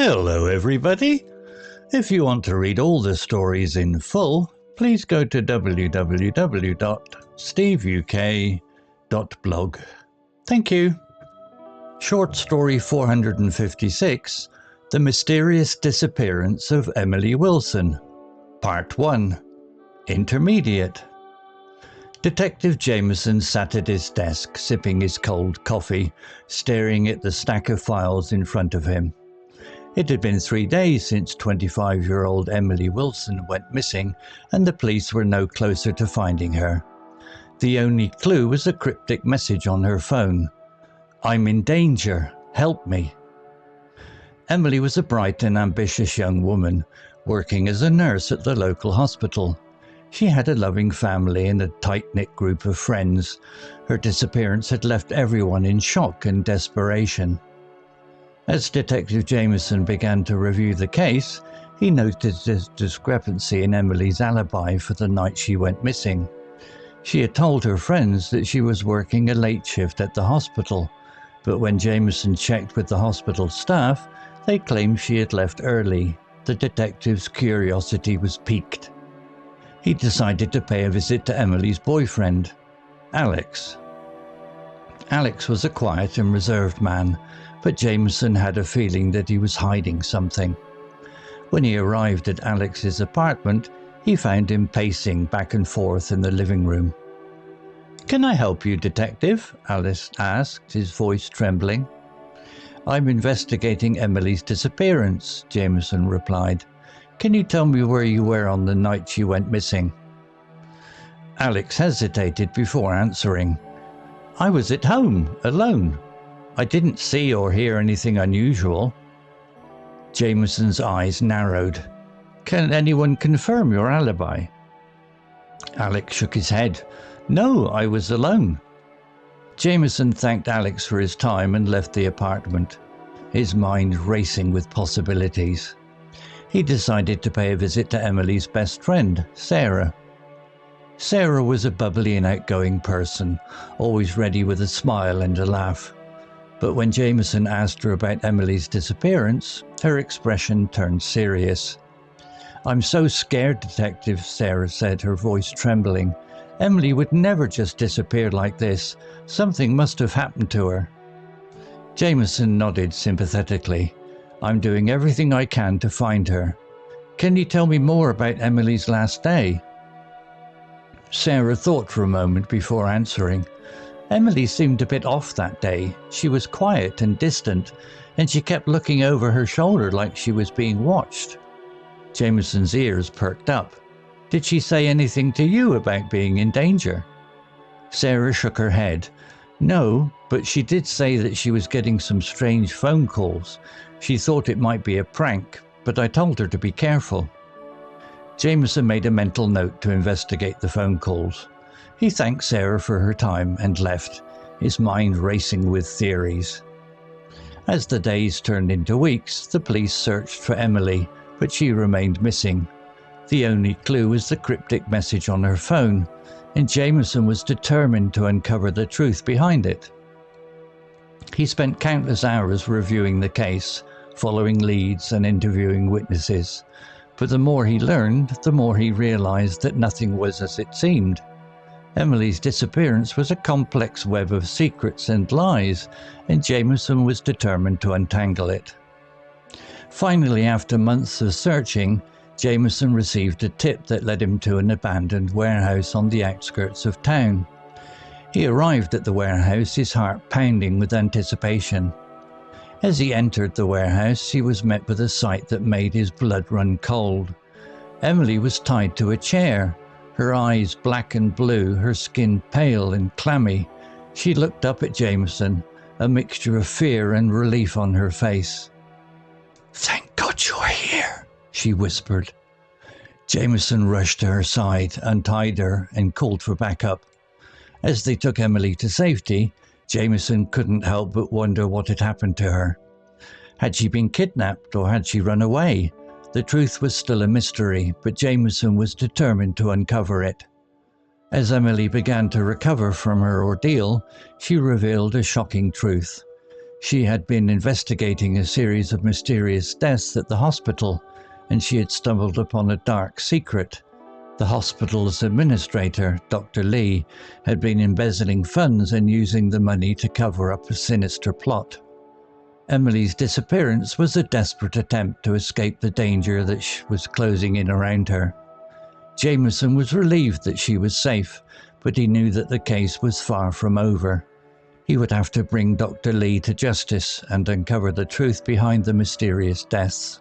Hello everybody! If you want to read all the stories in full, please go to www.steveuk.blog. Thank you. Short story 456, The Mysterious Disappearance of Emily Wilson. Part 1. Intermediate. Detective Jameson sat at his desk, sipping his cold coffee, staring at the stack of files in front of him. It had been 3 days since 25-year-old Emily Wilson went missing, and the police were no closer to finding her. The only clue was a cryptic message on her phone. "I'm in danger. Help me." Emily was a bright and ambitious young woman, working as a nurse at the local hospital. She had a loving family and a tight-knit group of friends. Her disappearance had left everyone in shock and desperation. As Detective Jameson began to review the case, he noticed a discrepancy in Emily's alibi for the night she went missing. She had told her friends that she was working a late shift at the hospital, but when Jameson checked with the hospital staff, they claimed she had left early. The detective's curiosity was piqued. He decided to pay a visit to Emily's boyfriend, Alex. Alex was a quiet and reserved man, but Jameson had a feeling that he was hiding something. When he arrived at Alex's apartment, he found him pacing back and forth in the living room. "Can I help you, Detective?" Alex asked, his voice trembling. "I'm investigating Emily's disappearance," Jameson replied. "Can you tell me where you were on the night she went missing?" Alex hesitated before answering. "I was at home, alone. I didn't see or hear anything unusual." Jameson's eyes narrowed. "Can anyone confirm your alibi?" Alex shook his head. "No, I was alone." Jameson thanked Alex for his time and left the apartment, his mind racing with possibilities. He decided to pay a visit to Emily's best friend, Sarah. Sarah was a bubbly and outgoing person, always ready with a smile and a laugh. But when Jameson asked her about Emily's disappearance, her expression turned serious. "I'm so scared, Detective," Sarah said, her voice trembling. "Emily would never just disappear like this. Something must have happened to her." Jameson nodded sympathetically. "I'm doing everything I can to find her. Can you tell me more about Emily's last day?" Sarah thought for a moment before answering. "Emily seemed a bit off that day. She was quiet and distant, and she kept looking over her shoulder like she was being watched." Jameson's ears perked up. "Did she say anything to you about being in danger?" Sarah shook her head. "No, but she did say that she was getting some strange phone calls. She thought it might be a prank, but I told her to be careful." Jameson made a mental note to investigate the phone calls. He thanked Sarah for her time and left, his mind racing with theories. As the days turned into weeks, the police searched for Emily, but she remained missing. The only clue was the cryptic message on her phone, and Jameson was determined to uncover the truth behind it. He spent countless hours reviewing the case, following leads and interviewing witnesses. But the more he learned, the more he realized that nothing was as it seemed. Emily's disappearance was a complex web of secrets and lies, and Jameson was determined to untangle it. Finally, after months of searching, Jameson received a tip that led him to an abandoned warehouse on the outskirts of town. He arrived at the warehouse, his heart pounding with anticipation. As he entered the warehouse, he was met with a sight that made his blood run cold. Emily was tied to a chair, her eyes black and blue, her skin pale and clammy. She looked up at Jameson, a mixture of fear and relief on her face. "Thank God you're here," she whispered. Jameson rushed to her side, untied her, and called for backup. As they took Emily to safety, Jameson couldn't help but wonder what had happened to her. Had she been kidnapped or had she run away? The truth was still a mystery, but Jameson was determined to uncover it. As Emily began to recover from her ordeal, she revealed a shocking truth. She had been investigating a series of mysterious deaths at the hospital, and she had stumbled upon a dark secret. The hospital's administrator, Dr. Lee, had been embezzling funds and using the money to cover up a sinister plot. Emily's disappearance was a desperate attempt to escape the danger that was closing in around her. Jameson was relieved that she was safe, but he knew that the case was far from over. He would have to bring Dr. Lee to justice and uncover the truth behind the mysterious deaths.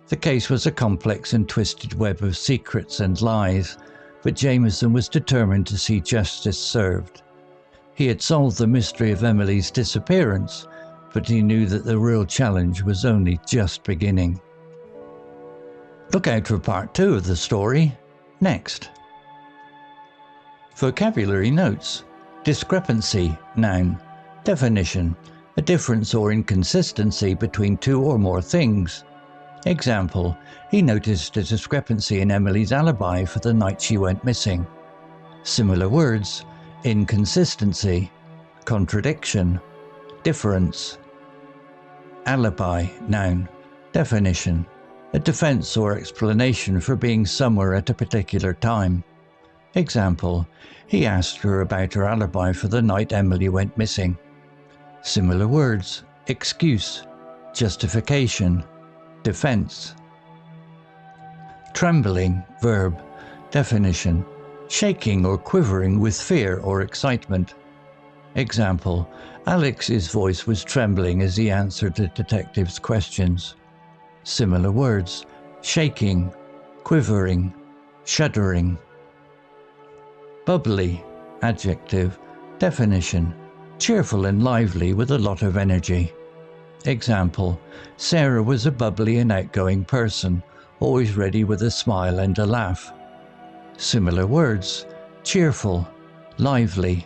The case was a complex and twisted web of secrets and lies, but Jameson was determined to see justice served. He had solved the mystery of Emily's disappearance, but he knew that the real challenge was only just beginning. Look out for part 2 of the story next. Vocabulary notes. Discrepancy, noun. Definition, a difference or inconsistency between two or more things. Example, he noticed a discrepancy in Emily's alibi for the night she went missing. Similar words, inconsistency, contradiction, difference. Alibi, noun. Definition, a defense or explanation for being somewhere at a particular time. Example, he asked her about her alibi for the night Emily went missing. Similar words, excuse, justification, defense. Trembling, verb. Definition, shaking or quivering with fear or excitement. Example, Alex's voice was trembling as he answered the detective's questions. Similar words, shaking, quivering, shuddering. Bubbly, adjective. Definition, cheerful and lively with a lot of energy. Example, Sarah was a bubbly and outgoing person, always ready with a smile and a laugh. Similar words, cheerful, lively,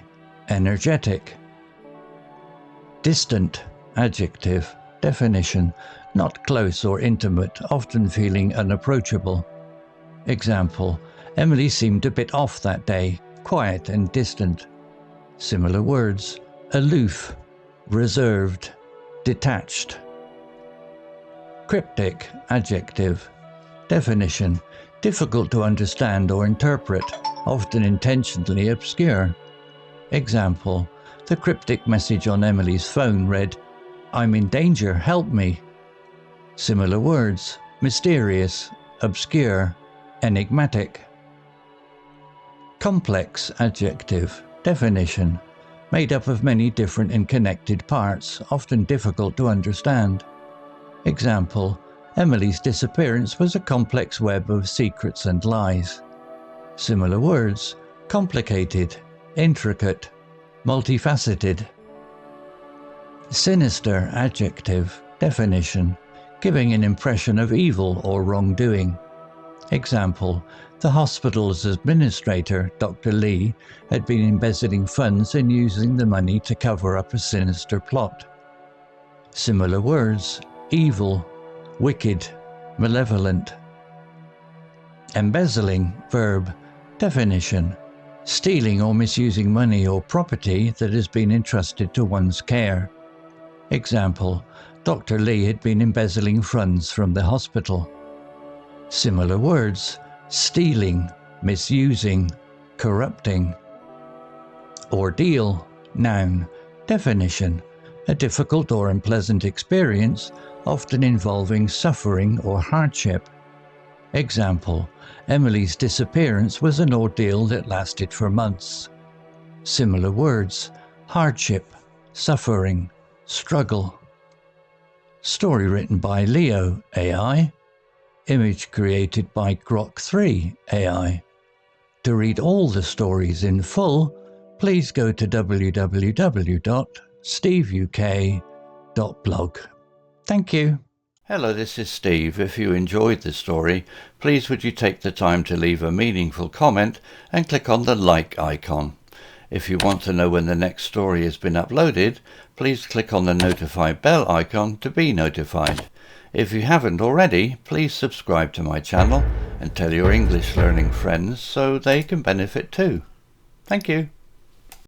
energetic. Distant, adjective. Definition, not close or intimate, often feeling unapproachable. Example, Emily seemed a bit off that day, quiet and distant. Similar words, aloof, reserved, detached. Cryptic, adjective. Definition, difficult to understand or interpret, often intentionally obscure. Example, the cryptic message on Emily's phone read, "I'm in danger, help me." Similar words, mysterious, obscure, enigmatic. Complex, adjective. Definition, made up of many different and connected parts, often difficult to understand. Example, Emily's disappearance was a complex web of secrets and lies. Similar words, complicated, intricate, multifaceted. Sinister, adjective. Definition, giving an impression of evil or wrongdoing. Example, the hospital's administrator, Dr. Lee, had been embezzling funds and using the money to cover up a sinister plot. Similar words, evil, wicked, malevolent. Embezzling, verb. Definition, stealing or misusing money or property that has been entrusted to one's care. Example, Dr. Lee had been embezzling funds from the hospital. Similar words, stealing, misusing, corrupting. Ordeal, noun. Definition, a difficult or unpleasant experience, often involving suffering or hardship. Example, Emily's disappearance was an ordeal that lasted for months. Similar words, hardship, suffering, struggle. Story written by Leo AI. Image created by Grok 3 AI. To read all the stories in full, please go to www.steveuk.blog. Thank you. Hello, this is Steve. If you enjoyed the story, please would you take the time to leave a meaningful comment and click on the like icon. If you want to know when the next story has been uploaded, please click on the notify bell icon to be notified. If you haven't already, please subscribe to my channel and tell your English learning friends so they can benefit too. Thank you.